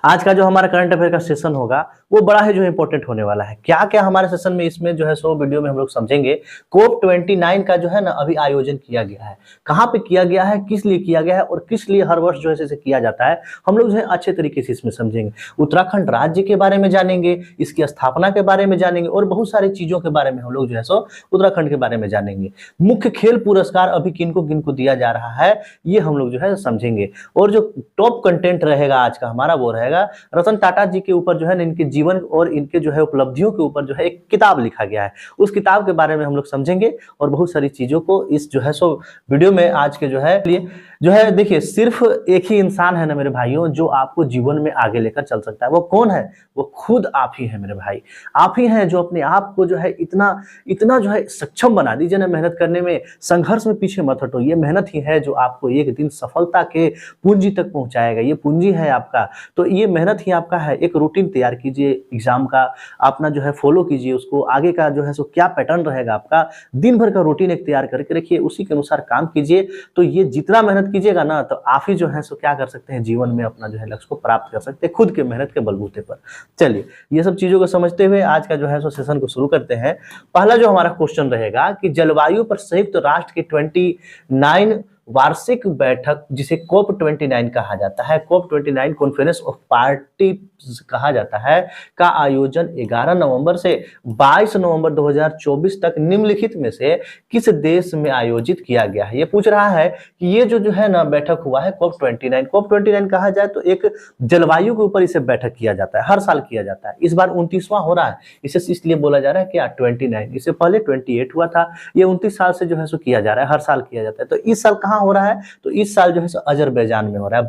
आज का जो हमारा करंट अफेयर का सेशन होगा वो बड़ा ही जो इंपॉर्टेंट होने वाला है। क्या क्या हमारे सेशन में इसमें जो है सो वीडियो में हम लोग समझेंगे। कोप 29 का जो है ना अभी आयोजन किया गया है, कहाँ पे किया गया है, किस लिए किया गया है और किस लिए हर वर्ष जो है इसे किया जाता है, हम लोग जो है अच्छे तरीके से इसमें समझेंगे। उत्तराखंड राज्य के बारे में जानेंगे, इसकी स्थापना के बारे में जानेंगे और बहुत सारी चीजों के बारे में हम लोग जो है सो उत्तराखंड के बारे में जानेंगे। मुख्य खेल पुरस्कार अभी किनको किनको दिया जा रहा है ये हम लोग जो है समझेंगे। और जो टॉप कंटेंट रहेगा आज का हमारा वो रहेगा रतन टाटा जी के ऊपर जो है इनके जीवन और इनके जो है उपलब्धियों के ऊपर जो है एक किताब लिखा गया है, उस किताब के बारे में हम लोग समझेंगे और बहुत सारी चीजों को इस जो है सो वीडियो में आज के जो है लिए जो है देखिए सिर्फ एक ही इंसान है ना मेरे भाइयों जो आपको जीवन में आगे लेकर चल सकता है। वो कौन है? वो खुद आप ही है मेरे भाई। आप ही हैं जो अपने आप को जो है इतना इतना जो है सक्षम बना दीजिए ना मेहनत करने में, संघर्ष में पीछे मत हटो। ये मेहनत ही है जो आपको एक दिन सफलता के पूंजी तक पहुंचाएगा। ये पूंजी है आपका, तो ये मेहनत ही आपका है। एक रूटीन तैयार कीजिए एग्जाम का, अपना जो है फॉलो कीजिए उसको, आगे का जो है सो क्या पैटर्न रहेगा आपका, दिन भर का रूटीन एक तैयार करके रखिए, उसी के अनुसार काम कीजिए। तो ये जितना मेहनत कीजिएगा ना तो आप ही जो है सो क्या कर सकते हैं जीवन में अपना जो है लक्ष्य को प्राप्त कर सकते हैं खुद के मेहनत के बलबूते पर। चलिए ये सब चीजों को समझते हुए आज का जो है सो सेशन को शुरू करते हैं। पहला जो हमारा क्वेश्चन रहेगा कि जलवायु पर संयुक्त राष्ट्र की 29 वार्षिक बैठक जिसे कोप 29 कहा जाता है, कोप 29 कॉन्फ्रेंस ऑफ पार्टीज कहा जाता है, का आयोजन 11 नवंबर से 22 नवंबर 2024 तक निम्नलिखित में से किस देश में आयोजित किया गया है। ये पूछ रहा है कि ये जो है ना बैठक हुआ है कोप 29, कोप 29 कहा जाए तो एक जलवायु के ऊपर इसे बैठक किया जाता है, हर साल किया जाता है। इस बार 29वां हो रहा है, इसे इसलिए बोला जा रहा है क्या 29, इससे पहले 28 हुआ था। ये 29 साल से जो है सो किया जा रहा है, हर साल किया जाता है। तो इस साल कहाँ हो रहा है? तो इस साल जो है सो अजरबैजान में हो रहा है।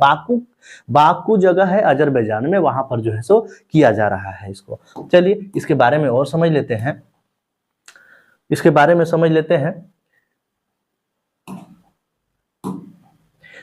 बाकू जगह है अजरबैजान में, वहां पर जो है सो किया जा रहा है इसको। चलिए इसके बारे में और समझ लेते हैं, इसके बारे में समझ लेते हैं।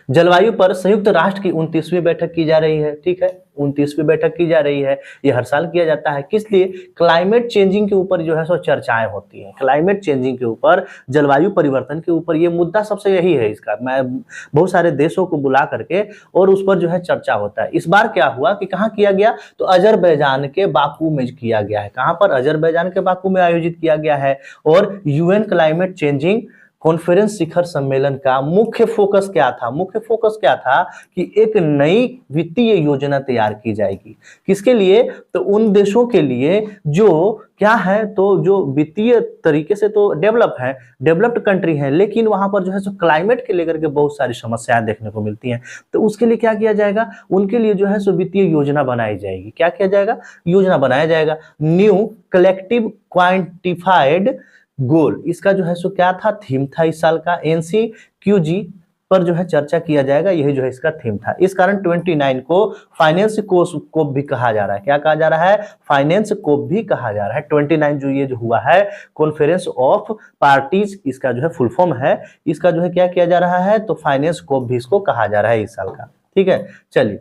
जलवायु पर संयुक्त राष्ट्र की 29वीं बैठक की जा रही है, ठीक है, 29वीं बैठक की जा रही है। ये हर साल किया जाता है, किस लिए? क्लाइमेट चेंजिंग के ऊपर जो है सो चर्चाएं होती हैं। क्लाइमेट चेंजिंग के ऊपर, जलवायु परिवर्तन के ऊपर, ये मुद्दा सबसे यही है इसका। मैं बहुत सारे देशों को बुला करके और उस पर जो है चर्चा होता है। इस बार क्या हुआ कि कहाँ किया गया? तो अजरबैजान के बाकू में किया गया है। कहाँ पर? अजरबैजान के बाकू में आयोजित किया गया है। और यूएन क्लाइमेट चेंजिंग कॉन्फ्रेंस शिखर सम्मेलन का मुख्य फोकस क्या था? मुख्य फोकस क्या था कि एक नई वित्तीय योजना तैयार की जाएगी। किसके लिए? तो उन देशों के लिए जो क्या है, तो जो वित्तीय तरीके से तो डेवलप है, डेवलप्ड कंट्री है, लेकिन वहां पर जो है सो क्लाइमेट के लेकर के बहुत सारी समस्याएं देखने को मिलती हैं। तो उसके लिए क्या किया जाएगा? उनके लिए जो है सो वित्तीय योजना बनाई जाएगी। क्या किया जाएगा? योजना बनाया जाएगा। न्यू कलेक्टिव क्वांटिफाइड गोल, इसका जो है सो क्या था? थीम था इस साल का। NCQG पर जो है चर्चा किया जाएगा, यही जो है इसका थीम था। इस कारण 29 को फाइनेंस कोप भी कहा जा रहा है। क्या कहा जा रहा है? फाइनेंस कोप भी कहा जा रहा है। 29 जो ये जो हुआ है कॉन्फ्रेंस ऑफ पार्टीज, इसका जो है फुल फॉर्म है, इसका जो है क्या किया जा रहा है? तो फाइनेंस कोप भी इसको कहा जा रहा है इस साल का, ठीक है। चलिए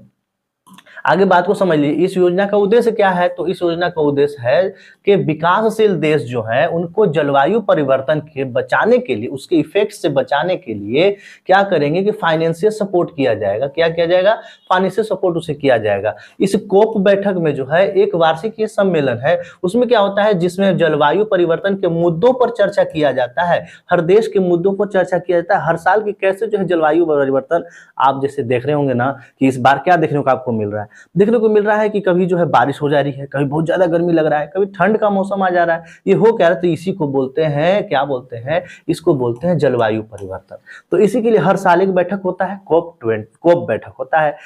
आगे बात को समझ लीजिए। इस योजना का उद्देश्य क्या है? तो इस योजना का उद्देश्य है कि विकासशील देश जो है उनको जलवायु परिवर्तन के बचाने के लिए, उसके इफेक्ट से बचाने के लिए क्या करेंगे कि फाइनेंशियल सपोर्ट किया जाएगा। क्या किया जाएगा? फाइनेंशियल सपोर्ट उसे किया जाएगा। इस कोप बैठक में जो है एक वार्षिक ये सम्मेलन है, उसमें क्या होता है जिसमें जलवायु परिवर्तन के मुद्दों पर चर्चा किया जाता है। हर देश के मुद्दों पर चर्चा किया जाता है हर साल की, कैसे जो है जलवायु परिवर्तन, आप जैसे देख रहे होंगे ना कि इस बार क्या देखने को आपको मिल रहा है? देखने को मिल रहा है कि कभी जो है बारिश हो जा रही है, कभी बहुत ज्यादा गर्मी लग रहा है, कभी ठंड का मौसम आ जा रहा है। ये हो क्या रहा है? तो इसी को बोलते हैं, क्या बोलते हैं? इसको बोलते हैं जलवायु परिवर्तन। तो इसी के लिए हर साल एक बैठक होता है, कोप बैठक होता है।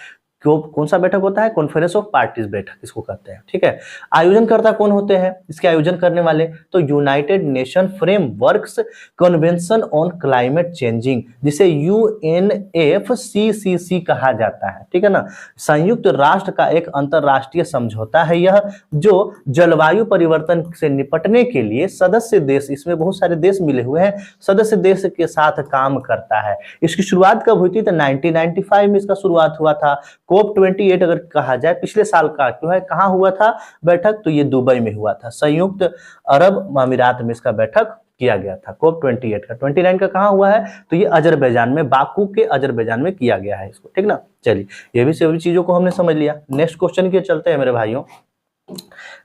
कौन सा बैठक होता है? कॉन्फ्रेंस ऑफ पार्टीज बैठक इसको कहते हैं, ठीक है। आयोजनकर्ता कौन होते हैं इसके आयोजन करने वाले? तो United nation frameworks convention on climate changing, जिसे UNFCCC कहा जाता है, ठीक है ना। संयुक्त राष्ट्र का एक अंतरराष्ट्रीय समझौता है यह, जो जलवायु परिवर्तन से निपटने के लिए सदस्य देश, इसमें बहुत सारे देश मिले हुए हैं, सदस्य देश के साथ काम करता है। इसकी शुरुआत कब हुई थी? तो 1995 में इसका शुरुआत हुआ था। कोप 28 अगर कहा जाए पिछले साल का जो है कहाँ हुआ था बैठक? तो ये दुबई में हुआ था, संयुक्त अरब अमीरात में इसका बैठक किया गया था, COP 28 का। 29 का कहाँ हुआ है, तो ये अजरबैजान में, बाकू के अजरबैजान में किया गया है इसको, ठीक ना। चलिए ये भी सभी चीजों को हमने समझ लिया। नेक्स्ट क्वेश्चन के चलते हैं मेरे भाइयों।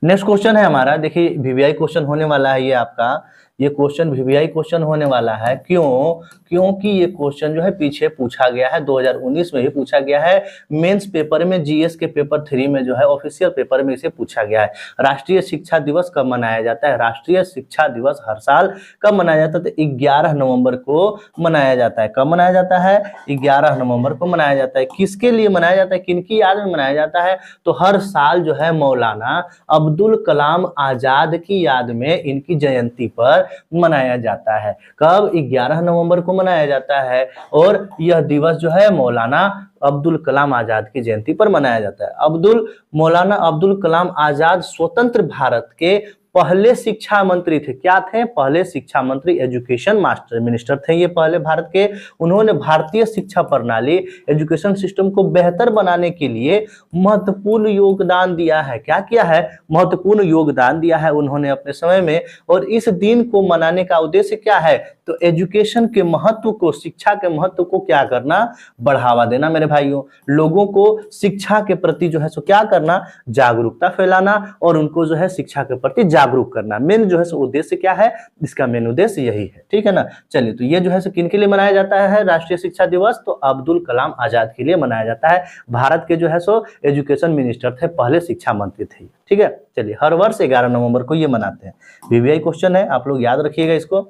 नेक्स्ट क्वेश्चन है हमारा, देखिए वीवीआई क्वेश्चन होने वाला है ये आपका, ये क्वेश्चन वीवीआई क्वेश्चन होने वाला है। क्यों? क्योंकि ये क्वेश्चन जो है पीछे पूछा गया है, 2019 में ही पूछा गया है, मेंस पेपर में, जीएस के पेपर 3 में जो है ऑफिशियल पेपर में इसे पूछा गया है। राष्ट्रीय शिक्षा दिवस कब मनाया जाता है? राष्ट्रीय शिक्षा दिवस हर साल कब मनाया जाता है? तो 11 नवंबर को मनाया जाता है। कब मनाया जाता है? 11 नवंबर को मनाया जाता है। किसके लिए मनाया जाता है, किनकी याद में मनाया जाता है? तो हर साल जो है मौलाना अब्दुल कलाम आजाद की याद में इनकी जयंती पर मनाया जाता है। कब? 11 नवंबर को मनाया जाता है, और यह दिवस जो है मौलाना अब्दुल कलाम आजाद की जयंती पर मनाया जाता है। मौलाना अब्दुल कलाम आजाद स्वतंत्र भारत के पहले शिक्षा मंत्री थे। क्या थे? पहले शिक्षा मंत्री, एजुकेशन मास्टर मिनिस्टर थे ये पहले भारत के। उन्होंने भारतीय शिक्षा प्रणाली, एजुकेशन सिस्टम को बेहतर बनाने के लिए महत्वपूर्ण योगदान दिया है। क्या किया है? महत्वपूर्ण योगदान दिया है उन्होंने अपने समय में। और इस दिन को मनाने का उद्देश्य क्या है? तो एजुकेशन के महत्व को, शिक्षा के महत्व को क्या करना? बढ़ावा देना मेरे भाइयों। लोगों को शिक्षा के प्रति जो है सो क्या करना? जागरूकता फैलाना, और उनको जो है शिक्षा के प्रति जागरूक करना। मेन जो है सो उद्देश्य क्या है? इसका मेन उद्देश्य यही है, ठीक है ना। चलिए, तो ये जो है सो किनके लिए मनाया जाता है राष्ट्रीय शिक्षा दिवस? तो अब्दुल कलाम आजाद के लिए मनाया जाता है। भारत के जो है सो एजुकेशन मिनिस्टर थे, पहले शिक्षा मंत्री थे, ठीक है। चलिए, हर वर्ष 11 नवंबर को ये मनाते हैं। वीवीआई क्वेश्चन है, आप लोग याद रखिएगा इसको।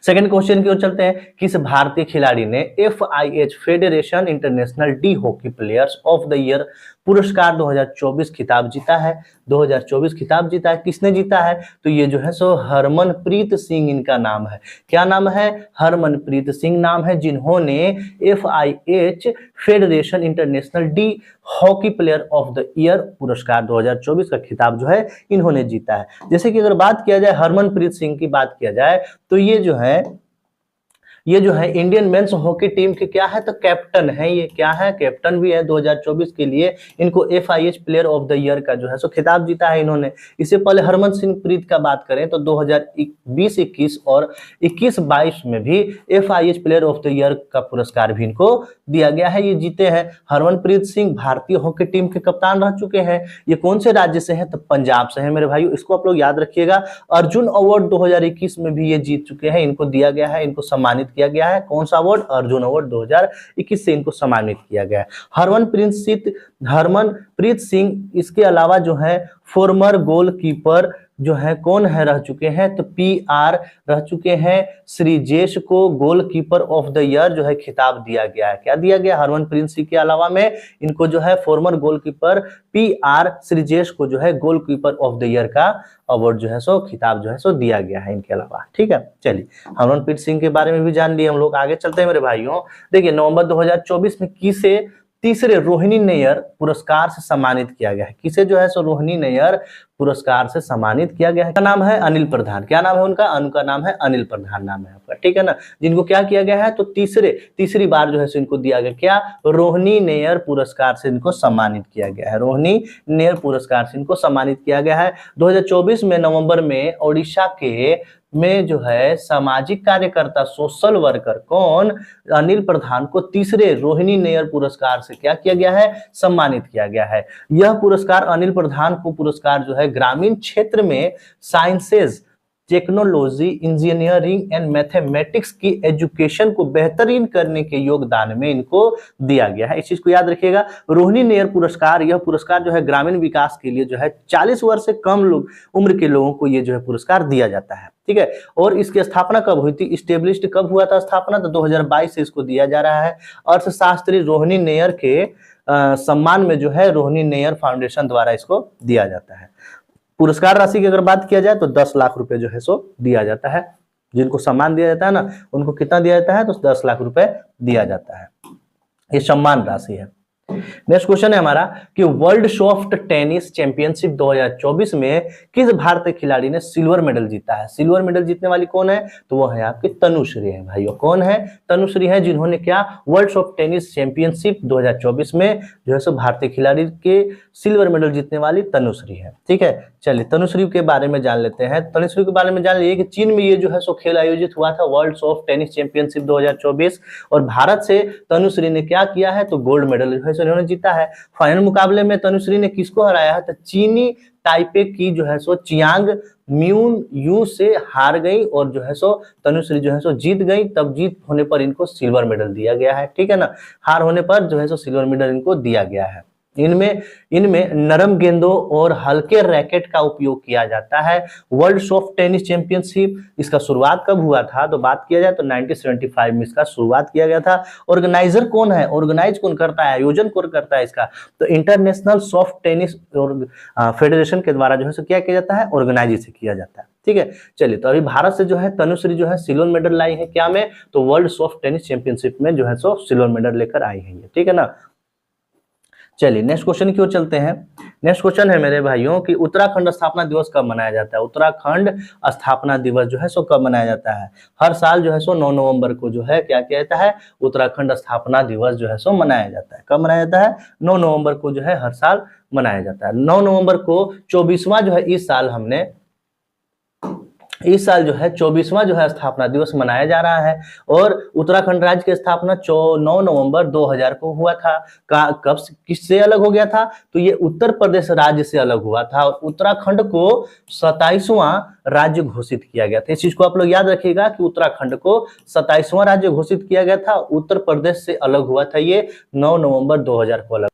सेकंड क्वेश्चन की ओर चलते हैं। किस भारतीय खिलाड़ी ने FIH federation international D hockey players of the year पुरस्कार 2024 खिताब जीता है? 2024 खिताब जीता है, किसने जीता है? तो ये जो है सो हरमनप्रीत सिंह इनका नाम है। क्या नाम है? हरमनप्रीत सिंह नाम है, जिन्होंने FIH federation international D hockey player of the year पुरस्कार 2024 का खिताब जो है इन्होंने जीता है। जैसे कि अगर बात किया जाए हरमनप्रीत सिंह की बात किया जाए, तो ये जो है इंडियन मेंस हॉकी टीम के क्या है? तो कैप्टन है। ये क्या है? कैप्टन भी है। 2024 के लिए इनको FIH player of the year का जो है सो खिताब जीता है इन्होंने। इससे पहले हरमनप्रीत का बात करें तो 2020-21 और 21-22 में भी FIH player of the year का पुरस्कार भी इनको दिया गया है, ये जीते हैं। हरमनप्रीत सिंह भारतीय हॉकी टीम के कप्तान रह चुके हैं। ये कौन से राज्य से है? तो पंजाब से है मेरे भाइयों, इसको आप लोग याद रखिएगा। अर्जुन अवार्ड 2021 में भी ये जीत चुके हैं, इनको दिया गया है, इनको सम्मानित किया गया है। कौन सा अवार्ड? अर्जुन अवार्ड 2021 से इनको सम्मानित किया गया है। हरमनप्रीत सिंह इसके अलावा जो है फॉर्मर गोलकीपर जो है कौन है रह चुके हैं? तो PR रह चुके हैं। श्रीजेश को गोलकीपर ऑफ द ईयर जो है खिताब दिया गया है। क्या दिया गया? हरमनप्रीत सिंह के अलावा में इनको जो है फॉर्मर गोलकीपर PR श्रीजेश को जो है गोलकीपर ऑफ द ईयर का अवार्ड जो है सो खिताब जो है सो दिया गया है इनके अलावा, ठीक है। चलिए, हरमनप्रीत सिंह के बारे में भी जान लिए हम लोग। आगे चलते हैं मेरे भाइयों। देखिए, नवंबर 2024 में किसे तीसरे रोहिणी नैयर पुरस्कार से सम्मानित किया गया है? किसे जो है सो रोहिणी नैयर पुरस्कार से सम्मानित किया गया है? का नाम है अनिल प्रधान। क्या नाम है उनका? उनका नाम है अनिल प्रधान नाम है आपका, ठीक है ना। जिनको क्या किया गया है? तो तीसरी बार जो है सो इनको दिया गया क्या? रोहिणी नैयर पुरस्कार से इनको सम्मानित किया गया है। रोहिणी नैयर पुरस्कार से इनको सम्मानित किया गया है। 2024 में नवंबर में ओडिशा के में जो है सामाजिक कार्यकर्ता, सोशल वर्कर कौन? अनिल प्रधान को तीसरे रोहिणी नैयर पुरस्कार से क्या किया गया है? सम्मानित किया गया है। यह पुरस्कार अनिल प्रधान को पुरस्कार जो है ग्रामीण क्षेत्र में sciences, technology, engineering and mathematics की एजुकेशन को बेहतरीन करने के योगदान में इनको दिया गया है। इस चीज को याद रखिएगा। रोहिणी नैयर पुरस्कार, यह पुरस्कार जो है ग्रामीण विकास के लिए जो है 40 वर्ष से कम उम्र के लोगों को ये जो है पुरस्कार दिया जाता है, ठीक है। और इसकी स्थापना कब हुई थी? स्टेब्लिश्ड कब हुआ था स्थापना? तो 2022 से इसको दिया जा रहा है। अर्थशास्त्री रोहिणी नैयर के सम्मान में जो है रोहिणी नैयर फाउंडेशन द्वारा इसको दिया जाता है। पुरस्कार राशि की अगर बात किया जाए तो 10 लाख रुपए जो है सो दिया जाता है। जिनको सम्मान दिया जाता है ना, उनको कितना दिया जाता है? तो 10 लाख रुपए दिया जाता है। ये सम्मान राशि है। नेक्स्ट क्वेश्चन है हमारा कि वर्ल्ड सॉफ्ट टेनिस चैंपियनशिप 2024 में किस भारतीय खिलाड़ी ने सिल्वर मेडल जीता है। सिल्वर मेडल जीतने वाली कौन है, तो वो है आपकी तनुश्री है भाइयों। कौन है, तनुश्री है, जिन्होंने क्या वर्ल्ड सॉफ्ट टेनिस चैंपियनशिप 2024 में जो है सो भारतीय खिलाड़ी के सिल्वर मेडल जीतने वाली तनुश्री है। ठीक है, चलिए तनुश्री के बारे में जान लेते हैं। तनुश्री के बारे में जान लीजिए कि चीन में ये जो है सो खेल आयोजित हुआ था वर्ल्ड सॉफ्ट टेनिस चैंपियनशिप 2024, और भारत से तनुश्री ने क्या किया है, तो गोल्ड मेडल जो है सो इन्होंने जीता है। फाइनल मुकाबले में तनुश्री ने किसको हराया है, तो चीनी ताइपे की जो है सो चियांग म्यून यू से हार गई, और जो है सो तनुश्री जो है सो जीत गई। तब जीत होने पर इनको सिल्वर मेडल दिया गया है। ठीक है ना, हार होने पर जो है सो सिल्वर मेडल इनको दिया गया है। इनमें नरम गेंदों और हल्के रैकेट का उपयोग किया जाता है। वर्ल्ड सॉफ्ट टेनिस चैंपियनशिप इसका शुरुआत कब हुआ था, तो बात किया जाए तो 1975 में इसका शुरुआत किया गया था। ऑर्गेनाइजर कौन है, ऑर्गेनाइज कौन करता है, आयोजन कौन करता है इसका, तो इंटरनेशनल सॉफ्ट टेनिस फेडरेशन के द्वारा जो है क्या किया जाता है, ऑर्गेनाइज से किया जाता है। ठीक है, चलिए तो अभी भारत से जो है तनुश्री जो है सिल्वर मेडल लाई है, क्या में, तो वर्ल्ड सॉफ्ट टेनिस चैंपियनशिप में जो है सो सिल्वर मेडल लेकर आई है ये। ठीक है ना, चलिए नेक्स्ट क्वेश्चन की ओर चलते हैं। नेक्स्ट क्वेश्चन है मेरे भाइयों कि उत्तराखंड स्थापना दिवस कब मनाया जाता है। उत्तराखंड स्थापना दिवस जो है सो कब मनाया जाता है, हर साल जो है सो 9 नवंबर को जो है क्या किया जाता है, उत्तराखंड स्थापना दिवस जो है सो मनाया जाता है। कब मनाया जाता है, 9 नवंबर को जो है हर साल मनाया जाता है। 9 नवंबर को 24वां जो है इस साल जो है 24वां जो है स्थापना दिवस मनाया जा रहा है। और उत्तराखंड राज्य की स्थापना 9 नवंबर 2000 को हुआ था। कब किससे अलग हो गया था, तो ये उत्तर प्रदेश राज्य से अलग हुआ था, और उत्तराखंड को 27वां राज्य घोषित किया गया था। इस चीज को आप लोग याद रखिएगा कि उत्तराखंड को 27वां राज्य घोषित किया गया था, उत्तर प्रदेश से अलग हुआ था ये 9 नवंबर 2000 को अलग।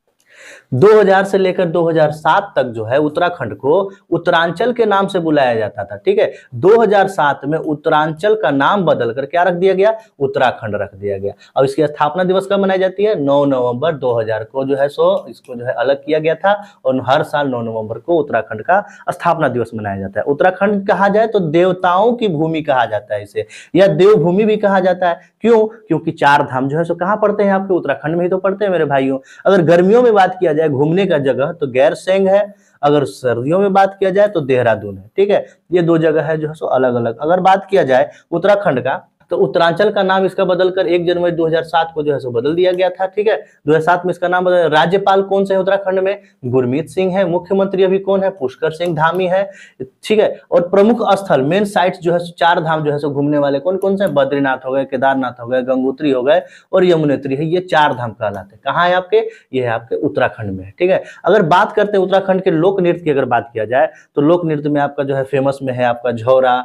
2000 से लेकर 2007 तक जो है उत्तराखंड को उत्तरांचल के नाम से बुलाया जाता था। ठीक है, 2007 में उत्तरांचल का नाम बदलकर क्या रख दिया गया, उत्तराखंड रख दिया गया। अब इसकी स्थापना दिवस कब मनाई जाती है, 9 नवंबर 2000 को जो है सो इसको जो है अलग किया गया था, और हर साल 9 नवंबर को उत्तराखंड का स्थापना दिवस मनाया जाता है। उत्तराखंड कहा जाए तो देवताओं की भूमि कहा जाता है इसे, या देवभूमि भी कहा जाता है। क्यों, क्योंकि 4 धाम जो है सो कहाँ पड़ते हैं, आपके उत्तराखंड में ही तो पड़ते हैं मेरे भाइयों। अगर गर्मियों में बात किया जाए घूमने का जगह तो गैरसैंग है, अगर सर्दियों में बात किया जाए तो देहरादून है। ठीक है, ये 2 जगह है जो है सो अलग अलग। अगर बात किया जाए उत्तराखंड का, तो उत्तरांचल का नाम इसका बदलकर 1 जनवरी 2007 को जो है सो बदल दिया गया था। ठीक है, 2007 में इसका नाम बदल। राज्यपाल कौन से है उत्तराखंड में, गुरमीत सिंह है। मुख्यमंत्री अभी कौन है, पुष्कर सिंह धामी है। ठीक है, और प्रमुख स्थल मेन साइट्स जो है 4 धाम जो है सो घूमने वाले कौन कौन से, बद्रीनाथ हो गए, केदारनाथ हो गए, गंगोत्री हो गए और यमुनोत्री है। ये 4 धाम कहलाते हैं। कहाँ है आपके, ये है आपके उत्तराखंड में। ठीक है, अगर बात करते हैं उत्तराखंड के लोक नृत्य की, अगर बात किया जाए तो लोक नृत्य में आपका जो है फेमस में है आपका झौरा,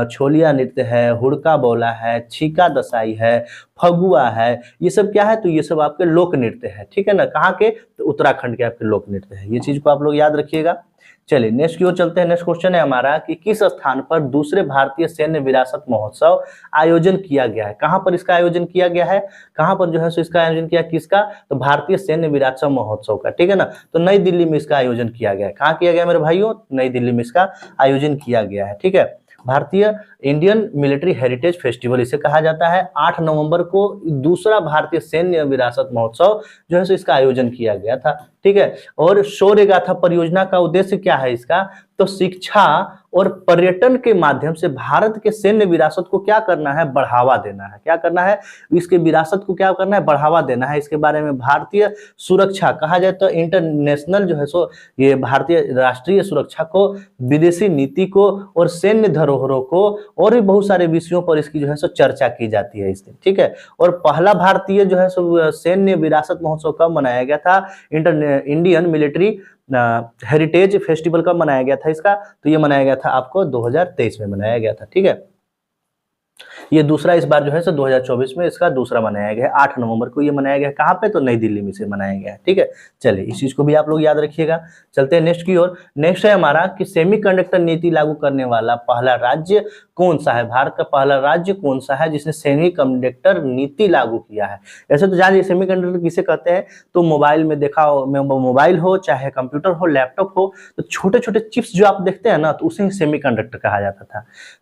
छोलिया नृत्य है, हुड़का बोला है, छीका दसाई है, फगुआ है। ये सब क्या है, तो ये सब आपके लोक नृत्य है। ठीक है ना, कहाँ के, तो उत्तराखंड के आपके लोक नृत्य है। ये चीज को आप लोग याद रखिएगा। चलिए नेक्स्ट की ओर चलते हैं। नेक्स्ट क्वेश्चन है हमारा कि किस स्थान पर दूसरे भारतीय सैन्य विरासत महोत्सव आयोजन किया गया है। कहां पर इसका आयोजन किया गया है, कहां पर जो है सो इसका आयोजन किया, किसका, तो भारतीय सैन्य विरासत महोत्सव का। ठीक है ना, तो नई दिल्ली में इसका आयोजन किया गया है। कहां किया गया मेरे भाइयों, नई दिल्ली में इसका आयोजन किया गया है। ठीक है, भारतीय इंडियन मिलिट्री हेरिटेज फेस्टिवल इसे कहा जाता है। 8 नवंबर को दूसरा भारतीय सैन्य विरासत महोत्सव जो है सो इसका आयोजन किया गया था। ठीक है, और शौर्य गाथा परियोजना का उद्देश्य क्या है इसका, तो शिक्षा और पर्यटन के माध्यम से भारत के सैन्य विरासत को क्या करना है, बढ़ावा देना है। क्या करना है, इसके विरासत को क्या करना है, बढ़ावा देना है। इसके बारे में भारतीय सुरक्षा कहा जाए तो इंटरनेशनल जो है सो ये भारतीय राष्ट्रीय सुरक्षा को, विदेशी नीति को और सैन्य धरोहरों को और भी बहुत सारे विषयों पर इसकी जो है सो चर्चा की जाती है इससे। ठीक है, और पहला भारतीय जो है सो सैन्य विरासत महोत्सव कब मनाया गया था, इंडियन मिलिट्री हेरिटेज फेस्टिवल कब मनाया गया था इसका, तो ये मनाया गया था आपको 2023 में मनाया गया था। ठीक है, ये दूसरा इस बार जो है सो 2024 में इसका दूसरा मनाया गया है। 8 नवंबर को ये मनाया गया है। कहाँ पे, तो नई दिल्ली में से मनाया गया है। ठीक है, चलिए इस चीज को भी आप लोग याद रखिएगा। चलते हैं नेक्स्ट की ओर। नेक्स्ट है हमारा कि सेमीकंडक्टर नीति लागू करने वाला पहला राज्य कौन सा है। भारत का पहला राज्य कौन सा है जिसने सेमीकंडक्टर नीति लागू किया है। ऐसे तो जानिए सेमीकंडक्टर किसे कहते हैं, तो मोबाइल में देखा हो, मोबाइल हो चाहे कंप्यूटर हो, लैपटॉप हो, तो छोटे छोटे चिप्स जो आप देखते हैं ना, तो उसे सेमीकंडक्टर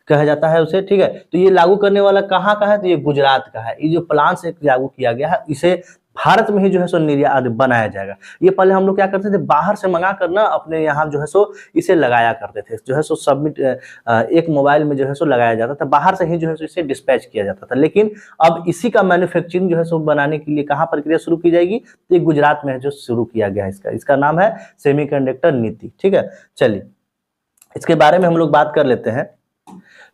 कहा जाता है उसे। ठीक है, तो ये लागू करने वाला कहाँ का है, तो ये गुजरात का है। ये जो प्लान से लागू किया गया है, इसे भारत में ही जो है सो निर्यात बनाया जाएगा। ये पहले हम लोग क्या करते थे, बाहर से मंगा कर ना अपने यहाँ जो है सो इसे लगाया करते थे, जो है सो सबमिट एक मोबाइल में जो है सो लगाया जाता था, बाहर से ही जो है सो इसे डिस्पैच किया जाता था। लेकिन अब इसी का मैन्युफैक्चरिंग जो है सो बनाने के लिए कहाँ प्रक्रिया शुरू की जाएगी, तो गुजरात में है जो शुरू किया गया है। इसका नाम है सेमीकंडक्टर नीति। ठीक है, चलिए इसके बारे में हम लोग बात कर लेते हैं।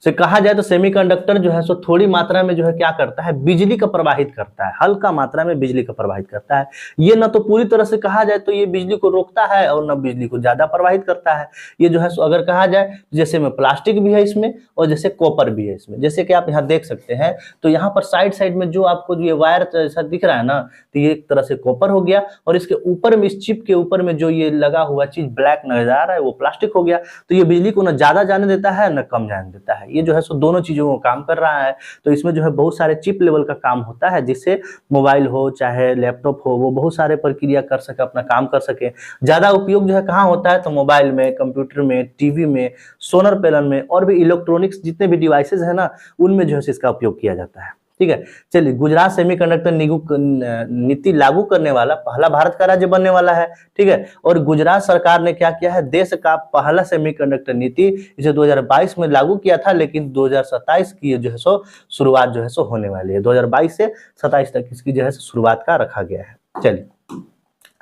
से कहा जाए तो सेमीकंडक्टर जो है सो थोड़ी मात्रा में जो है क्या करता है, बिजली का प्रवाहित करता है, हल्का मात्रा में बिजली का प्रवाहित करता है। ये ना तो पूरी तरह से कहा जाए तो ये बिजली को रोकता है और ना बिजली को ज्यादा प्रवाहित करता है। ये जो है सो अगर कहा जाए जैसे में प्लास्टिक भी है इसमें और जैसे कॉपर भी है इसमें, जैसे कि आप यहाँ देख सकते हैं तो यहाँ पर साइड साइड में जो आपको जो ये वायर जैसा दिख रहा है ना, तो ये एक तरह से कॉपर हो गया, और इसके ऊपर में, इस चिप के ऊपर में जो ये लगा हुआ चीज ब्लैक नजर आ रहा है वो प्लास्टिक हो गया। तो ये बिजली को ना ज्यादा जाने देता है ना कम जाने देता है, ये जो है सो दोनों चीजों को काम कर रहा है। तो इसमें जो है बहुत सारे चिप लेवल का काम होता है, जिससे मोबाइल हो चाहे लैपटॉप हो वो बहुत सारे प्रक्रिया कर सके, अपना काम कर सके। ज्यादा उपयोग जो है कहाँ होता है, तो मोबाइल में, कंप्यूटर में, टीवी में, सोलर पैनल में और भी इलेक्ट्रॉनिक्स जितने भी डिवाइसेज है ना, उनमें जो है इसका उपयोग किया जाता है। ठीक है, चलिए गुजरात सेमीकंडक्टर नीति लागू करने वाला पहला भारत का राज्य बनने वाला है। ठीक है, और गुजरात सरकार ने क्या किया है, देश का पहला सेमीकंडक्टर नीति इसे 2022 में लागू किया था, लेकिन 2027 की जो है सो शुरुआत जो है सो होने वाली है। 2022 से 27 तक इसकी जो है शुरुआत का रखा गया है। चलिए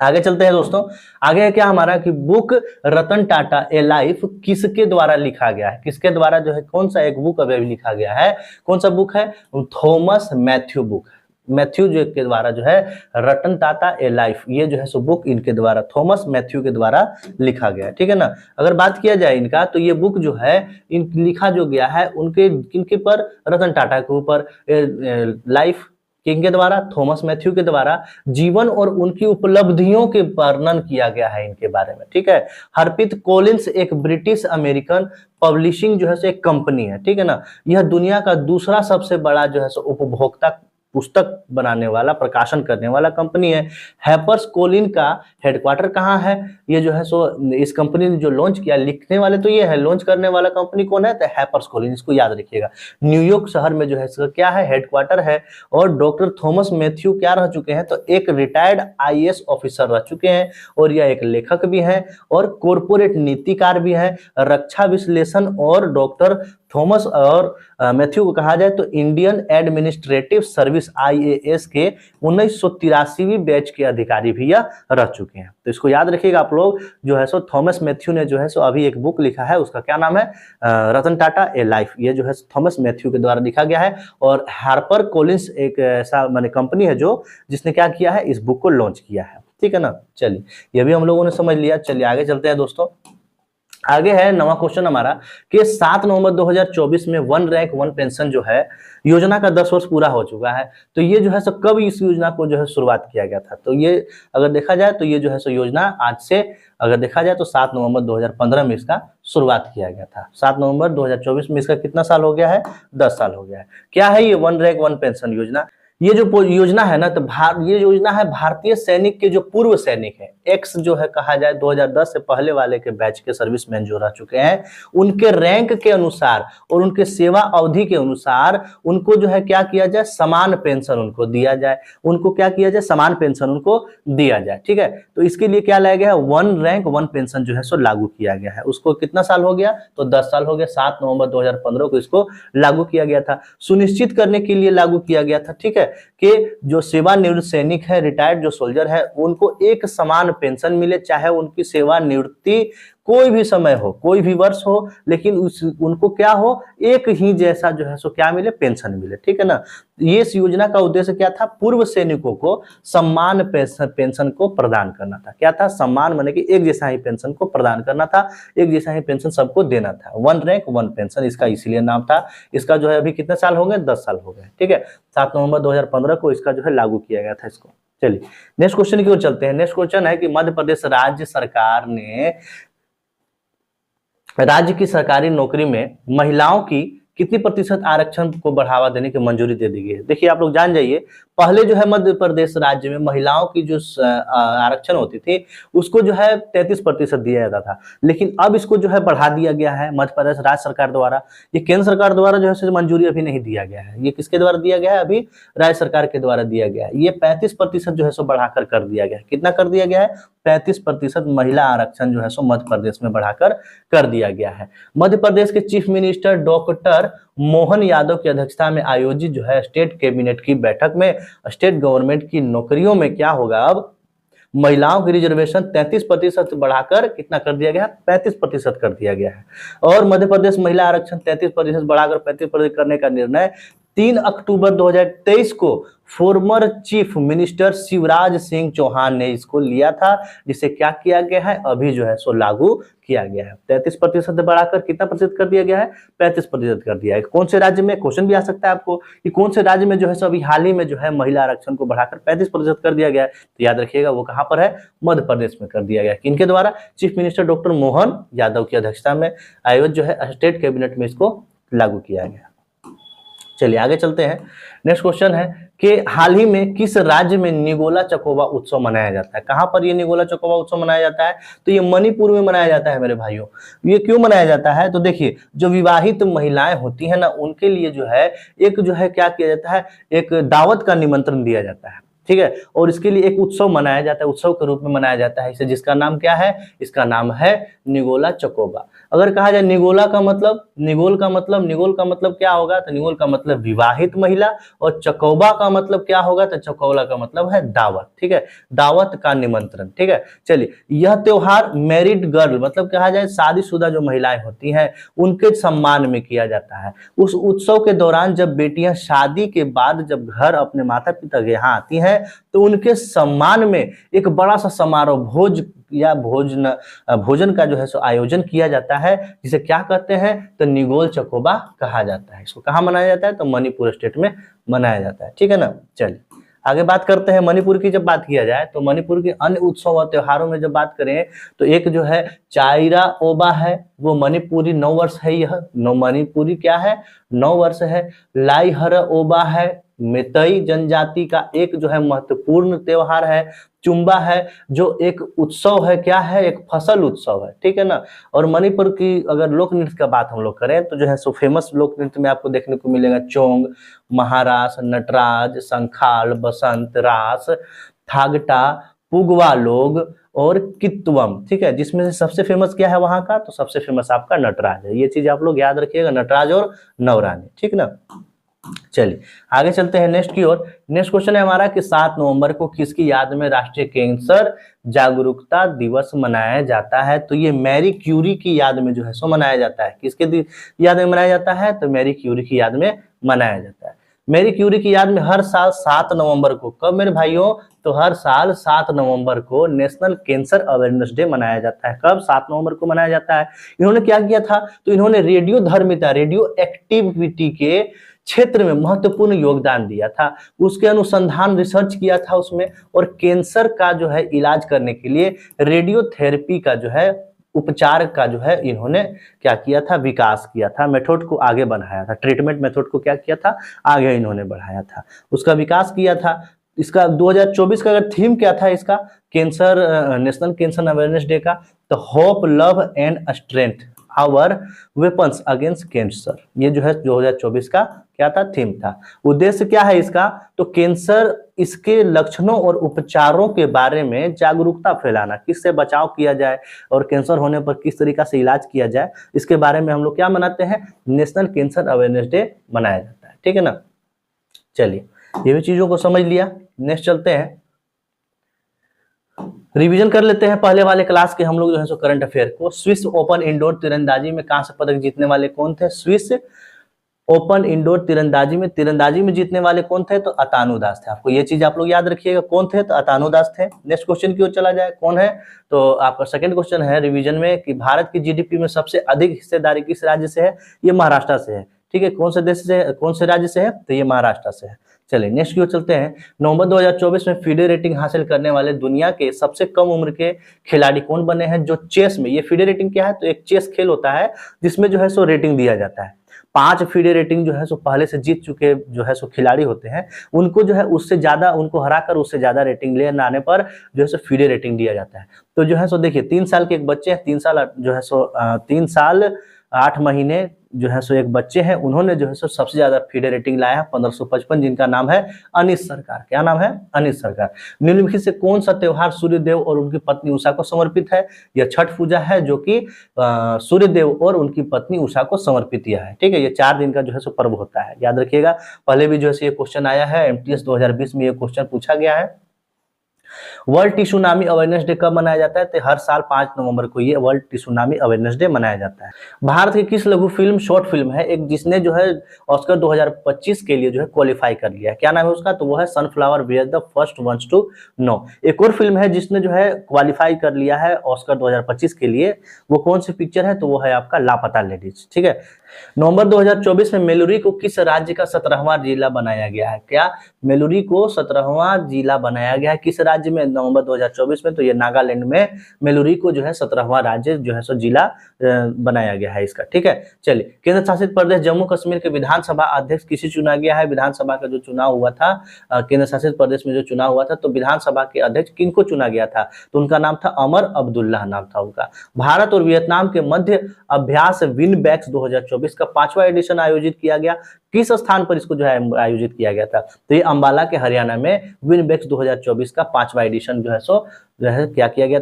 आगे चलते हैं दोस्तों। आगे है क्या हमारा कि बुक रतन टाटा ए लाइफ किसके द्वारा लिखा गया है, किसके द्वारा जो है कौन सा एक बुक अभी लिखा गया है, कौन सा बुक है, थॉमस मैथ्यू बुक, मैथ्यू जो के द्वारा जो है रतन टाटा ए लाइफ, ये जो है सो बुक इनके द्वारा, थॉमस मैथ्यू के द्वारा लिखा गया है। ठीक है ना, अगर बात किया जाए इनका तो ये बुक जो है लिखा जो गया है उनके किनके पर, रतन टाटा के ऊपर, लाइफ किनके द्वारा, थॉमस मैथ्यू के द्वारा, जीवन और उनकी उपलब्धियों के वर्णन किया गया है इनके बारे में। ठीक है, हरप्रीत कॉलिंस एक ब्रिटिश अमेरिकन पब्लिशिंग जो है सो एक कंपनी है। ठीक है ना, यह दुनिया का दूसरा सबसे बड़ा जो है सो उपभोक्ता पुस्तक बनाने वाला, प्रकाशन करने वाला कंपनी है। हैपर्स कोलिन का हेडक्वार्टर कहाँ है, ये जो है सो इस कंपनी ने जो लॉन्च किया, लिखने वाले तो ये है, लॉन्च करने वाला कंपनी कौन है, तो हैपर्स कोलिन, इसको याद रखिएगा। न्यूयॉर्क शहर में जो है इसका क्या है, हेडक्वार्टर है। और डॉक्टर थॉमस मैथ्यू क्या रह चुके हैं, तो एक रिटायर्ड आईएएस ऑफिसर रह चुके हैं, और यह एक लेखक भी हैं और कॉर्पोरेट नीतिकार भी हैं, रक्षा विश्लेषण, और डॉक्टर थॉमस और मैथ्यू को कहा जाए तो इंडियन एडमिनिस्ट्रेटिव सर्विस आईएएस के 1983वीं बैच के अधिकारी भी यह रह चुके हैं। तो इसको याद रखिएगा आप लोग। जो है सो थॉमस मैथ्यू ने जो है सो अभी एक बुक लिखा है, उसका क्या नाम है, रतन टाटा ए लाइफ, ये जो है थॉमस मैथ्यू के द्वारा लिखा गया है। और हार्पर कॉलिंस एक ऐसा माने कंपनी है जो जिसने क्या किया है, इस बुक को लॉन्च किया है। ठीक है ना, चलिए ये भी हम लोगों ने समझ लिया। चलिए आगे चलते हैं दोस्तों। आगे है नवा क्वेश्चन हमारा कि 7 नवंबर 2024 में वन रैंक वन पेंशन जो है योजना का 10 वर्ष पूरा हो चुका है। तो ये जो है सो कब इस योजना को जो है शुरुआत किया गया था, तो ये अगर देखा जाए तो ये जो है सो योजना आज से अगर देखा जाए तो 7 नवंबर 2015 में इसका शुरुआत किया गया था। 7 नवंबर 2024 में इसका कितना साल हो गया है, 10 साल हो गया है। क्या है ये वन रैंक वन पेंशन योजना, ये जो योजना है ना, तो ये योजना है भारतीय सैनिक के जो पूर्व सैनिक है, एक्स जो है कहा जाए 2010 से पहले वाले के बैच के सर्विसमैन जो रह चुके हैं, उनके रैंक के अनुसार और उनके सेवा अवधि के अनुसार उनको जो है क्या किया जाए, समान पेंशन उनको दिया जाए, उनको क्या किया जाए, समान पेंशन उनको दिया जाए। ठीक है, तो इसके लिए क्या लाया गया है, वन रैंक वन पेंशन जो है सो लागू किया गया है। उसको कितना साल हो गया, तो 10 साल हो गया। 7 नवंबर 2015 को इसको लागू किया गया था, सुनिश्चित करने के लिए लागू किया गया था। ठीक है, कि जो सेवानिवृत्त सैनिक है, रिटायर्ड जो सोल्जर है, उनको एक समान पेंशन मिले, चाहे उनकी सेवानिवृत्ति कोई भी समय हो, कोई भी वर्ष हो, लेकिन उनको क्या हो, एक ही जैसा जो है सो क्या मिले, पेंशन मिले। ठीक है ना, ये इस योजना का उद्देश्य क्या था, पूर्व सैनिकों को सम्मान पेंशन को प्रदान करना था। क्या था, सम्मान माने कि एक जैसा ही पेंशन को प्रदान करना था, एक जैसा ही पेंशन सबको देना था। वन रैंक वन पेंशन इसका इसीलिए नाम था। इसका जो है अभी कितने साल हो गए, 10 साल हो गए। ठीक है, 7 नवंबर 2015 को इसका जो है लागू किया गया था इसको। चलिए नेक्स्ट क्वेश्चन की ओर चलते हैं। नेक्स्ट क्वेश्चन है कि मध्य प्रदेश राज्य सरकार ने राज्य की सरकारी नौकरी में महिलाओं की कितनी प्रतिशत आरक्षण को बढ़ावा देने की मंजूरी दे दी गई है। देखिए आप लोग जान जाइए, पहले जो है मध्य प्रदेश राज्य में महिलाओं की जो आरक्षण होती थी उसको जो है 33% दिया जाता था, लेकिन अब इसको जो है बढ़ा दिया गया है मध्य प्रदेश राज्य सरकार द्वारा। ये केंद्र सरकार द्वारा जो है मंजूरी अभी नहीं दिया गया है, ये किसके द्वारा दिया गया है, अभी राज्य सरकार के द्वारा दिया गया है। ये 35% जो है सो बढ़ाकर कर दिया गया है। कितना कर दिया गया है, 35% महिला आरक्षण जो है सो मध्य प्रदेश में बढ़ाकर कर दिया गया है। मध्य प्रदेश के chief minister doctor Mohan Yadav की अध्यक्षता में आयोजित जो है स्टेट कैबिनेट की बैठक में स्टेट गवर्नमेंट की नौकरियों में क्या होगा, अब महिलाओं की रिजर्वेशन 33% बढ़ाकर कितना कर दिया गया है, 35% कर दिया गया है। और मध्य प्रदेश महिला आरक्षण 33% बढ़ाकर 35% करने का निर्णय 3 अक्टूबर 2023 को former chief minister Shivraj Singh Chouhan ने इसको लिया था, जिसे क्या किया गया है, अभी जो है सो लागू किया गया है। 33% बढ़ाकर कितना प्रतिशत कर दिया गया है, 35% कर दिया है। कौन से राज्य में, क्वेश्चन भी आ सकता है आपको कि कौन से राज्य में जो है सो अभी हाल ही में जो है महिला आरक्षण को बढ़ाकर 35% कर दिया गया है, तो याद रखिएगा वो कहां पर है, मध्य प्रदेश में कर दिया गया। किनके द्वारा, chief minister doctor Mohan Yadav की अध्यक्षता में आयोजित जो है स्टेट कैबिनेट में इसको लागू किया गया। चलिए आगे चलते हैं। नेक्स्ट क्वेश्चन है कि हाल ही में किस राज्य में निगोला चकोबा उत्सव मनाया जाता है। कहां पर ये निगोला चकोबा उत्सव मनाया जाता है, तो ये मणिपुर में मनाया जाता है मेरे भाइयों। ये क्यों मनाया जाता है, तो देखिए जो विवाहित महिलाएं होती हैं ना, उनके लिए जो है एक जो है क्या किया जाता है, एक दावत का निमंत्रण दिया जाता है, ठीक है, और इसके लिए एक उत्सव मनाया जाता है, उत्सव के रूप में मनाया जाता है इसे, जिसका नाम क्या है, इसका नाम है निगोला चकोबा। अगर कहा जाए निगोला का मतलब, निगोल का मतलब क्या होगा, तो निगोल का मतलब विवाहित महिला, और चकोबा का मतलब क्या होगा, तो चकोला का मतलब है दावत, ठीक है, दावत का निमंत्रण, ठीक है। चलिए, यह त्योहार मैरिड गर्ल मतलब कहा जाए शादीशुदा जो महिलाएं होती हैं उनके सम्मान में किया जाता है। उस उत्सव के दौरान जब बेटियां शादी के बाद जब घर अपने माता पिता के यहाँ आती हैं तो उनके सम्मान में एक बड़ा सा समारोह भोजन का जो है सो आयोजन किया जाता है, जिसे क्या कहते हैं, तो निगोल चकोबा कहा जाता है। इसको कहाँ मनाया जाता है, तो मणिपुर स्टेट में मनाया जाता है, ठीक है ना। चलिए आगे बात करते हैं। मणिपुर की जब बात किया जाए तो मणिपुर के अन्य उत्सव और त्योहारों में जब बात करें तो एक जो है चाइरा ओबा है, वो मणिपुरी नववर्ष है। यह मणिपुरी क्या है, नववर्ष है। लाई हर ओबा है, मेतई जनजाति का एक जो है महत्वपूर्ण त्योहार है। चुम्बा है जो एक उत्सव है, क्या है, एक फसल उत्सव है, ठीक है ना। और मणिपुर की अगर लोक नृत्य का बात हम लोग करें तो जो है सो फेमस लोक नृत्य में आपको देखने को मिलेगा चोंग, महारास, नटराज, संखाल, बसंत, रास, थागटा, पुगवा लोग और कित्वम, ठीक है, जिसमें से सबसे फेमस क्या है वहां का, तो सबसे फेमस आपका नटराज है। ये चीज आप लोग याद रखिएगा, नटराज और नवरानी, ठीक ना। चलिए आगे चलते हैं नेक्स्ट की ओर। नेक्स्ट क्वेश्चन है हमारा कि 7 नवंबर को किसकी याद में राष्ट्रीय कैंसर जागरूकता दिवस मनाया जाता है, तो ये मैरी क्यूरी की याद में जो है सो मनाया जाता है। किसके याद में मनाया जाता है, तो मैरी क्यूरी की याद में मनाया जाता है। मैरी क्यूरी की याद में हर साल 7 नवंबर को, कब मेरे भाइयों, तो हर साल 7 नवंबर को नेशनल कैंसर अवेयरनेस डे मनाया जाता है। कब, 7 नवंबर को मनाया जाता है। इन्होंने क्या किया था, तो इन्होंने रेडियो धर्मिता, रेडियो एक्टिविटी के क्षेत्र में महत्वपूर्ण योगदान दिया था। उसके अनुसंधान रिसर्च किया था उसमें, और कैंसर का जो है इलाज करने के लिए रेडियोथेरेपी का जो है उपचार का जो है इन्होंने क्या किया था, विकास किया था, मेथड को आगे बढ़ाया था, ट्रीटमेंट मेथड को क्या किया था, आगे इन्होंने बढ़ाया था, उसका विकास किया था। इसका 2024 का अगर थीम क्या था इसका, cancer, national cancer awareness day का, तो hope, love and strength our weapons against cancer. ये जो है 2024 का क्या था, थीम था। उद्देश्य क्या है इसका, तो कैंसर, इसके लक्षणों और उपचारों के बारे में जागरूकता फैलाना, किससे बचाव किया जाए और कैंसर होने पर किस तरीका से इलाज किया जाए, इसके बारे में हम लोग क्या मनाते हैं, नेशनल कैंसर अवेयरनेस डे मनाया जाता है, ठीक है ना। चलिए ये भी चीजों को समझ लिया। नेक्स्ट चलते हैं, रिवीजन कर लेते हैं पहले वाले क्लास के हम लोग जो है सो करंट अफेयर को। स्विस ओपन इंडोर तीरंदाजी में कांस्य पदक जीतने वाले कौन थे, स्विस ओपन इंडोर तीरंदाजी में जीतने वाले कौन थे, तो अतानु दास थे। आपको ये चीज आप लोग याद रखिएगा, कौन थे, तो अतानु दास थे। नेक्स्ट क्वेश्चन की ओर चला जाए, कौन है, तो आपका सेकंड क्वेश्चन है रिवीजन में कि भारत की जीडीपी में सबसे अधिक हिस्सेदारी किस राज्य से है, ये महाराष्ट्र से है, ठीक है। कौन से देश से, कौन से राज्य से है, तो ये महाराष्ट्र से है। चलिए नेक्स्ट की ओर चलते हैं। नवंबर 2024 में फीडे रेटिंग हासिल करने वाले दुनिया के सबसे कम उम्र के खिलाड़ी कौन बने हैं, जो चेस में, ये फीडे रेटिंग क्या है, तो एक चेस खेल होता है जिसमें जो है सो रेटिंग दिया जाता है। 5 फीडे रेटिंग जो है सो पहले से जीत चुके जो है सो खिलाड़ी होते हैं, उनको जो है उससे ज्यादा, उनको हराकर उससे ज्यादा रेटिंग ले आने पर जो है सो फीडे रेटिंग दिया जाता है। तो जो है सो देखिए 3 साल के एक बच्चे हैं, 3 साल जो है सो 3 साल 8 महीने जो है सो एक बच्चे हैं, उन्होंने जो है सो सबसे ज्यादा फीडे रेटिंग लाया है 1555, जिनका नाम है अनिश सरकार। क्या नाम है? अनिश सरकार। निम्नलिखित से कौन सा त्योहार सूर्यदेव और उनकी पत्नी उषा को समर्पित है? यह छठ पूजा है, जो कि सूर्यदेव और उनकी पत्नी उषा को समर्पित यह है। ठीक है, ये 4 दिन का जो है सो पर्व होता है, याद रखिएगा। पहले भी जो है ये क्वेश्चन आया है, एमटीएस 2020 में ये क्वेश्चन पूछा गया है। वर्ल्ड टिशुनामी अवेयरनेस डे कब मनाया जाता है? तो हर साल 5 नवंबर को ये वर्ल्ड टिशुनामी अवेयरनेस डे मनाया जाता है। भारत की किस लघु फिल्म, शॉर्ट फिल्म है एक, जिसने जो है ऑस्कर 2025 के लिए जो है क्वालिफाई कर लिया है? क्या नाम है उसका? तो वो है Sunflower we are the first ones to know. एक और फिल्म है जिसने जो है क्वालिफाई कर लिया है ऑस्कर 2025 के लिए, वो कौन सी पिक्चर है? तो वो है आपका लापता लेडीज। ठीक है, नवंबर 2024 में मेलुरी को किस राज्य का 17वां जिला बनाया गया है? क्या मेलुरी को 17वां जिला बनाया गया है किस राज्य में नवंबर 2024 में? तो ये नागालैंड में मेलुरी को जो है 17वां राज्य जो है सो जिला बनाया गया है इसका। ठीक है, चलिए, केंद्र शासित प्रदेश जम्मू कश्मीर के विधानसभा अध्यक्ष किसे चुना गया है? विधानसभा का जो चुनाव हुआ था केंद्र शासित प्रदेश में जो चुनाव हुआ था, तो विधानसभा के अध्यक्ष किनको चुना गया था? तो उनका नाम था अमर अब्दुल्ला, नाम था उनका। भारत और वियतनाम के मध्य अभ्यास विनबैक्स 2024 का 5वां एडिशन आयोजित किया गया। किस स्थान पर इसको जो है आयोजित किया गया था? तो ये अंबाला के हरियाणा में विनबैक्स 2024 का 5वां एडिशन जो है सो क्या किया गया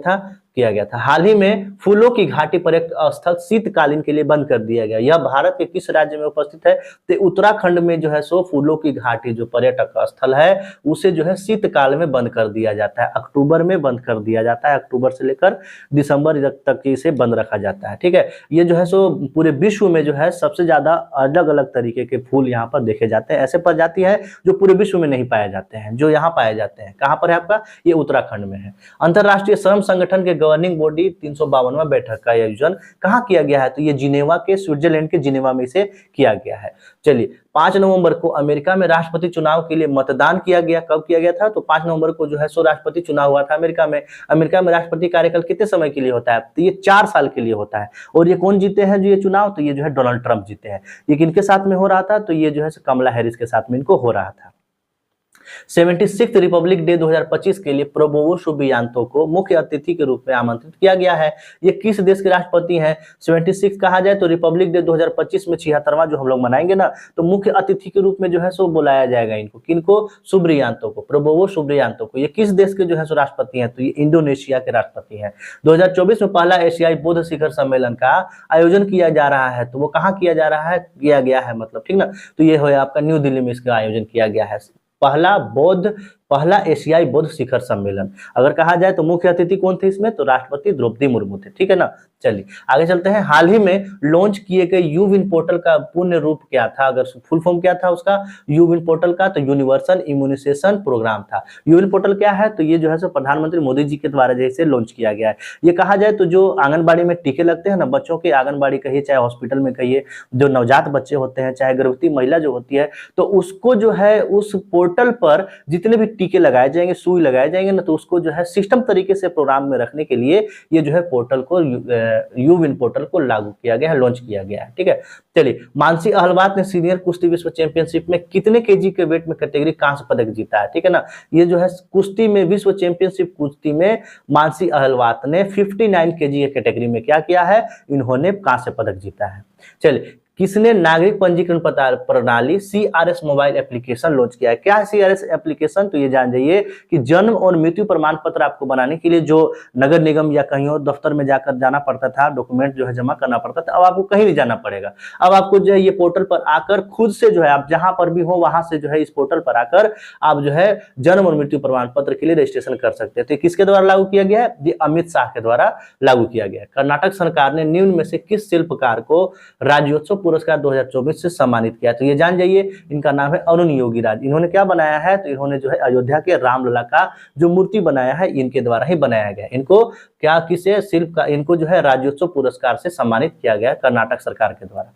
था। हाल ही में फूलों की घाटी पर्यटक स्थल शीतकालीन के लिए बंद कर दिया गया। यह भारत के किस राज्य में उपस्थित है? तो उत्तराखंड में जो है सो फूलों की घाटी जो पर्यटक स्थल है उसे जो है शीतकाल में बंद कर दिया जाता है, अक्टूबर में बंद कर दिया जाता है, अक्टूबर से लेकर दिसंबर तक इसे बंद रखा जाता है। ठीक है, ये जो है सो पूरे विश्व में जो है सबसे ज्यादा अलग अलग तरीके के फूल यहाँ पर देखे जाते हैं। ऐसे प्रजाति है जो पूरे विश्व में नहीं पाए जाते हैं, जो यहाँ पाए जाते हैं। कहाँ पर है आपका? ये उत्तराखंड में है। अंतरराष्ट्रीय श्रम संगठन के गवर्निंग बॉडी 352वां बैठक का आयोजन कहाँ किया गया है? तो ये जिनेवा के, स्विट्जरलैंड के जिनेवा में इसे किया गया है। चलिए, 5 नवंबर को अमेरिका में राष्ट्रपति चुनाव के लिए मतदान किया गया। कब किया गया था? तो 5 नवंबर को जो है सो राष्ट्रपति चुनाव हुआ था अमेरिका में। अमेरिका में राष्ट्रपति कार्यकाल कितने समय के लिए होता है? तो ये 4 साल के लिए होता है। और ये कौन जीते हैं जो ये चुनाव? तो ये जो है डोनाल्ड ट्रंप जीते हैं। ये किनके साथ में हो रहा था? तो ये जो है कमला हैरिस के साथ में इनको हो रहा था। 76th रिपब्लिक डे 2025 के लिए प्रोबोवो सुबियांतो को मुख्य अतिथि के रूप में आमंत्रित किया गया है। ये किस देश के राष्ट्रपति हैं? 76 कहा जाए तो रिपब्लिक डे 2025 में 76वां जो हम लोग मनाएंगे ना, तो मुख्य अतिथि के रूप में जो है सो बुलाया जाएगा इनको। किनको? सुबियांतो को, प्रोबोवो सुबियांतो को। ये किस देश के जो है सो राष्ट्रपति हैं? तो ये इंडोनेशिया के राष्ट्रपति हैं। 2024 में पहला एशियाई बौद्ध शिखर सम्मेलन का आयोजन किया जा रहा है, तो वो कहाँ किया जा रहा है? किया गया है मतलब, ठीक ना। तो ये हो आपका न्यू दिल्ली में इसका आयोजन किया गया है, पहला एशियाई बौद्ध शिखर सम्मेलन। अगर कहा जाए तो मुख्य अतिथि कौन थे इसमें? तो राष्ट्रपति द्रौपदी मुर्मू थे। ठीक है ना। चलिए आगे चलते हैं। हाल ही में लॉन्च किए गए यूविन पोर्टल का पूर्ण रूप क्या था? अगर फुल फॉर्म क्या था उसका यूविन पोर्टल का? तो यूनिवर्सल इम्यूनाइजेशन प्रोग्राम था। यूविन पोर्टल क्या है? तो ये जो है सो प्रधानमंत्री मोदी जी के द्वारा जैसे लॉन्च किया गया है। ये कहा जाए तो जो आंगनबाड़ी में टीके लगते हैं ना, बच्चों के आंगनबाड़ी कहिए चाहे हॉस्पिटल में कहिए, जो नवजात बच्चे होते हैं चाहे गर्भवती महिला जो होती है, तो उसको जो है उस पोर्टल पर जितने भी टीके लगाए जाएंगे, सुई लगाए जाएंगे ना, तो उसको जो है सिस्टम तरीके से प्रोग्राम में रखने के लिए ये जो है पोर्टल को यूविन पोर्टल को लागू किया गया है, लॉन्च किया गया है। ठीक है। चलिए, मानसी अहलवात ने सीनियर कुश्ती विश्व चैंपियनशिप में कितने केजी के वेट में कैटेगरी कांस्य पदक जीता है? ठीक है ना। ये जो है कुश्ती में विश्व चैंपियनशिप कुश्ती में मानसी अहलवात ने 59 केजी के कैटेगरी में क्या किया है? इन्होंने कांस्य पदक जीता है। चलिए, किसने नागरिक पंजीकरण प्रणाली CRS मोबाइल एप्लीकेशन लॉन्च किया है? क्या है CRS एप्लीकेशन? तो ये जान जाइए कि जन्म और मृत्यु प्रमाण पत्र आपको बनाने के लिए जो नगर निगम या कहीं और दफ्तर में जाकर जाना पड़ता था, डॉक्यूमेंट जो है जमा करना पड़ता था, अब आपको कहीं नहीं जाना पड़ेगा। अब आपको जो है ये पोर्टल पर आकर खुद से जो है आप जहां पर भी हो वहां से जो है इस पोर्टल पर आकर आप जो है जन्म और मृत्यु प्रमाण पत्र के लिए रजिस्ट्रेशन कर सकते हैं। तो किसके द्वारा लागू किया गया है? ये अमित शाह के द्वारा लागू किया गया है। कर्नाटक सरकार ने निम्न में से किस शिल्पकार को राज्योत्सव पुरस्कार 2024 से सम्मानित किया? तो ये जान जाइए, इनका नाम है अरुण योगी राज। इन्होंने क्या बनाया है? तो इन्होंने जो है अयोध्या के रामलला का जो मूर्ति बनाया है, इनके द्वारा ही बनाया गया। इनको क्या किसे शिल्प का इनको जो है राज्योत्सव पुरस्कार से सम्मानित किया गया कर्नाटक सरकार के द्वारा।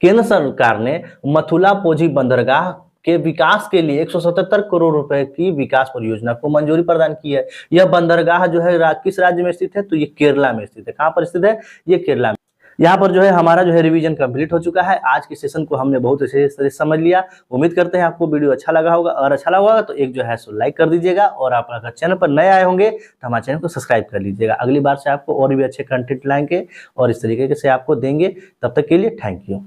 केंद्र सरकार ने मथुरापोजी बंदरगाह के विकास के लिए 177 करोड़ रुपए की विकास परियोजना को मंजूरी प्रदान की है। यह बंदरगाह जो है किस राज्य में स्थित है? तो ये केरला में स्थित है। कहां पर स्थित है? ये केरला में। यहाँ पर जो है हमारा जो है रिवीजन कंप्लीट हो चुका है। आज के सेशन को हमने बहुत अच्छे से समझ लिया। उम्मीद करते हैं आपको वीडियो अच्छा लगा होगा, और अच्छा लगा होगा तो एक जो है सो लाइक कर दीजिएगा, और आप अगर चैनल पर नए आए होंगे तो हमारे चैनल को सब्सक्राइब कर लीजिएगा। अगली बार से आपको और भी अच्छे कंटेंट लाएंगे और इस तरीके से आपको देंगे। तब तक के लिए थैंक यू।